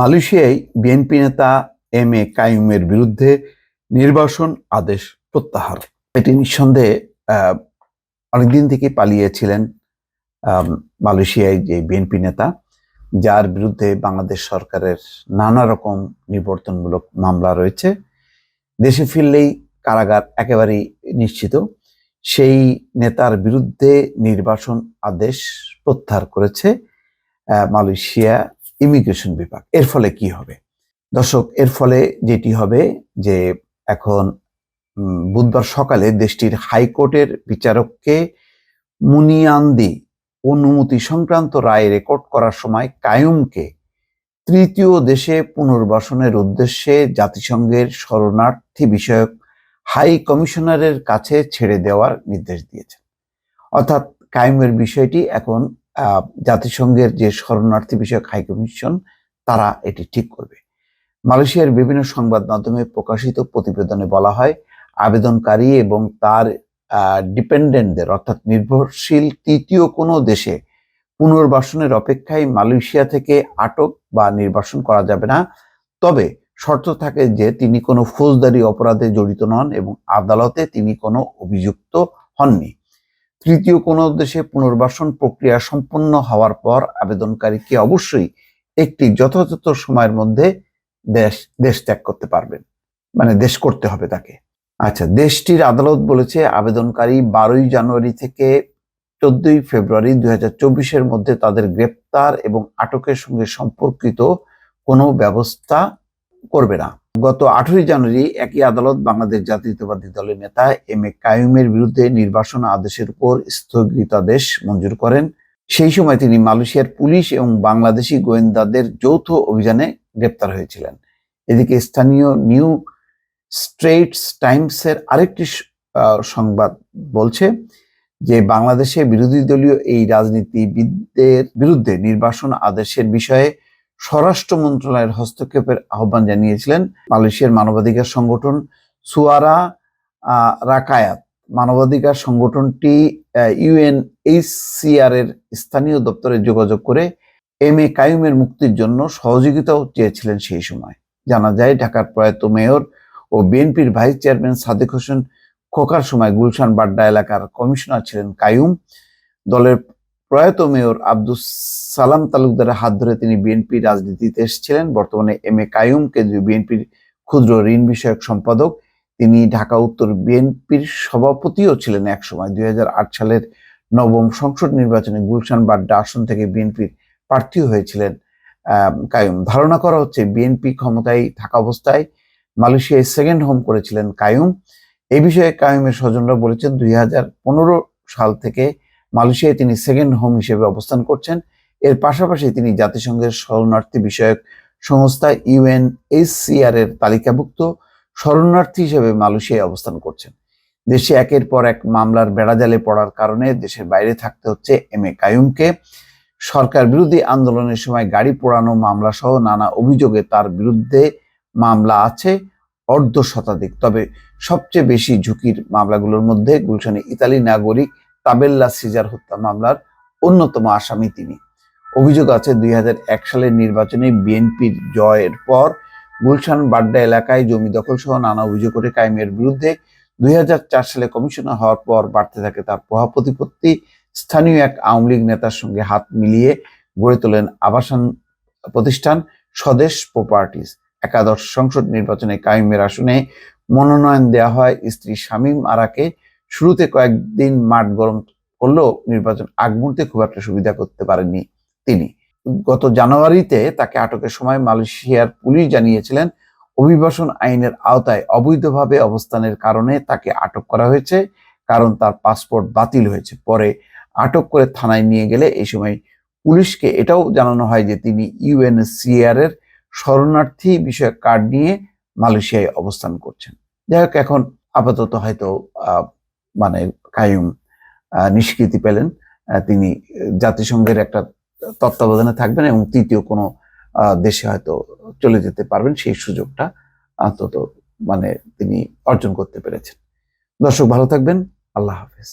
মালয়েশিয়ায় বিএনপি নেতা M A কাইয়ুমের বিরুদ্ধে নির্বাসন আদেশ প্রত্যাহার। এটি নিঃসন্দেহে অনেকদিন থেকে পালিয়েছিলেন মালয়েশিয়ায় যে বিএনপি নেতা, যার বিরুদ্ধে বাংলাদেশ সরকারের নানা রকম নিবর্তনমূলক মামলা রয়েছে। দেশে ফিরলেই কারাগার একেবারেই নিশ্চিত। সেই নেতার বিরুদ্ধে নির্বাসন আদেশ প্রত্যাহার করেছে মালয়েশিয়া ইমিগ্রেশন বিভাগ। এর ফলে কি হবে দর্শক? এর ফলে যেটি হবে যে এখন বুধবার সকালে দেশটির হাইকোর্টের বিচারককে মুনিয়ান্দি অনুমতি সংক্রান্ত রায় রেকর্ড করার সময় কাইয়ুমকে তৃতীয় দেশে পুনর্বাসনের উদ্দেশ্যে জাতিসংঘের শরণার্থী বিষয়ক হাই কমিশনারের কাছে ছেড়ে দেওয়ার নির্দেশ দিয়েছেন। অর্থাৎ কাইয়ুমের বিষয়টি এখন জাতিসংঘের যে শরণার্থী বিষয়ক হাই কমিশন, তারা এটি ঠিক করবে। মালয়েশিয়ার বিভিন্ন সংবাদ মাধ্যমে প্রকাশিত প্রতিবেদনে বলা হয়, আবেদনকারী এবং তার ডিপেন্ডেন্টদের অর্থাৎ নির্ভরশীল তৃতীয় কোনো দেশে পুনর্বাসনের অপেক্ষায় মালয়েশিয়া থেকে আটক বা নির্বাসন করা যাবে না। তবে শর্ত থাকে যে তিনি কোনো ফৌজদারি অপরাধে জড়িত নন এবং আদালতে তিনি কোনো অভিযুক্ত হননি। তৃতীয় কোনো দেশে পুনর্বাসন প্রক্রিয়া সম্পন্ন হওয়ার পর আবেদনকারীকে অবশ্যই একটি যথাযথ সময়ের মধ্যে দেশ ত্যাগ করতে পারবেন, মানে দেশ করতে হবে তাকে। আচ্ছা, দেশটির আদালত বলেছে আবেদনকারী 12 জানুয়ারি থেকে 14 ফেব্রুয়ারি 2024-এর মধ্যে তাদের গ্রেপ্তার এবং আটকের সঙ্গে সম্পর্কিত কোনো ব্যবস্থা করবে না। গত 18 জানুয়ারি একই আদালত বাংলাদেশ জাতীয়তাবাদী দলের নেতা এম এ কাইয়ুমের বিরুদ্ধে নির্বাসন আদেশের উপর স্থগিতাদেশ মঞ্জুর করেন। সেই সময় তিনি মালয়েশিয়ার পুলিশ এবং বাংলাদেশি গোয়েন্দাদের যৌথ অভিযানে গ্রেপ্তার হয়েছিলেন। এদিকে স্থানীয় নিউ স্ট্রেটস টাইমসের আরেকটি সংবাদ বলছে যে বাংলাদেশে বিরোধী দলীয় এই রাজনীতিবিদদের বিরুদ্ধে নির্বাসন আদেশের বিষয়ে স্বরাষ্ট্র মন্ত্রণালয়ের হস্তক্ষেপের আহ্বান জানিয়েছিলেন মালয়েশিয়ার মানবাধিকার সংগঠন সুয়ারা রাকায়াত। মানবাধিকার সংগঠনটি ইউএনএইচসিআর এর স্থানীয় দপ্তরে যোগাযোগ করে এম এ কাইয়ুমের মুক্তির জন্য সহযোগিতাও চেয়েছিলেন। সেই সময় জানা যায়, ঢাকার প্রয়াত মেয়র ও বিএনপির ভাইস চেয়ারম্যান সাদেক হোসেন খোকার সময় গুলশান বাড্ডা এলাকার কমিশনার ছিলেন কাইয়ুম। দলের প্রয়াত মেয়র আব্দুস সালাম তালুকদারের হাত ধরে তিনি বিএনপি রাজনীতিতে এসেছিলেন। বর্তমানে এম এ কাইয়ুম কেন্দ্রীয় বিএনপির ক্ষুদ্র ঋণ বিষয়ক সম্পাদক। তিনি ঢাকা উত্তর বিএনপির সভাপতিও ছিলেন একসময়। 2008 সালের 9ম সংসদ নির্বাচনে গুলশান বাড্ডা আসন থেকে বিএনপির প্রার্থী হয়েছিলেন কাইয়ুম। ধারণা করা হচ্ছে বিএনপি ক্ষমতায় থাকা অবস্থায় মালয়েশিয়ায় সেকেন্ড হোম করেছিলেন কাইয়ুম। এই বিষয়ে কাইয়ুমের স্বজনরা বলেছেন 2015 সাল থেকে মালয়েশিয়ায় তিনি সেকেন্ড হোম হিসেবে অবস্থান করছেন। এর পাশাপাশি তিনি জাতিসংঘের শরণার্থী বিষয়ক সংস্থা ইউএনএইচসিআর এর তালিকাভুক্ত শরণার্থী হিসেবে মালয়েশিয়ায় অবস্থান করছেন। দেশে একের পর এক মামলার বেড়াজালে পড়ার কারণে দেশের বাইরে থাকতে হচ্ছে এম এ কাইয়ুমকে। সরকার বিরোধী আন্দোলনের সময় গাড়ি পোড়ানো মামলা সহ নানা অভিযোগে তার বিরুদ্ধে মামলা আছে 1/2 তবে সবচেয়ে বেশি ঝুঁকির মামলাগুলোর মধ্যে গুলশানে ইতালি নাগরিক তাবেল্লা সিজার হত্যা মামলার অন্যতম আসামি তিনি। অভিযোগ আছে 2001 সালের নির্বাচনে বিএনপির জয়ের পর গুলশান বাড্ডা এলাকায় জমি দখল সহ নানা অভিযোগ করে কাইয়ুমের বিরুদ্ধে 2004 সালে কমিশনার হওয়ার পর বাড়তে থাকে তার প্রভাব প্রতিপত্তি। স্থানীয় এক আওয়ামী লীগ নেতার সঙ্গে হাত মিলিয়ে গড়ে তোলেন আবাসন প্রতিষ্ঠান স্বদেশ প্রপার্টিজ। একাদশ সংসদ নির্বাচনে কাইয়ুমের আসনে মনোনয়ন দেওয়া হয় স্ত্রী শামীম আরাকে। শুরুতে কয়েকদিন মাঠ গরম করলেও নির্বাচন আগ মুহূর্তে খুব একটা সুবিধা করতে পারেননি তিনি। গত জানুয়ারিতে তাকে আটকের সময় মালয়েশিয়ার পুলিশ জানিয়েছিলেন অভিবাসন আইনের আওতায় অবৈধভাবে অবস্থানের কারণে তাকে আটক করা হয়েছে, কারণ তার পাসপোর্ট বাতিল হয়েছে। পরে আটক করে থানায় নিয়ে গেলে এই সময় পুলিশকে এটাও জানানো হয় যে তিনি ইউএনএইচসিআর এর শরণার্থী বিষয়ক কার্ড নিয়ে মালয়েশিয়ায় অবস্থান করছেন। যাই হোক, এখন আপাতত হয়তো মানে কাইয়ুম নিষ্কৃতি পেলেন। তিনি জাতিসংঘের একটা তত্ত্বাবধানে থাকবেন এবং তৃতীয় কোনো দেশে হয়তো চলে যেতে পারবেন। সেই সুযোগটা অন্তত তিনি অর্জন করতে পেরেছেন। দর্শক, ভালো থাকবেন। আল্লাহ হাফেজ।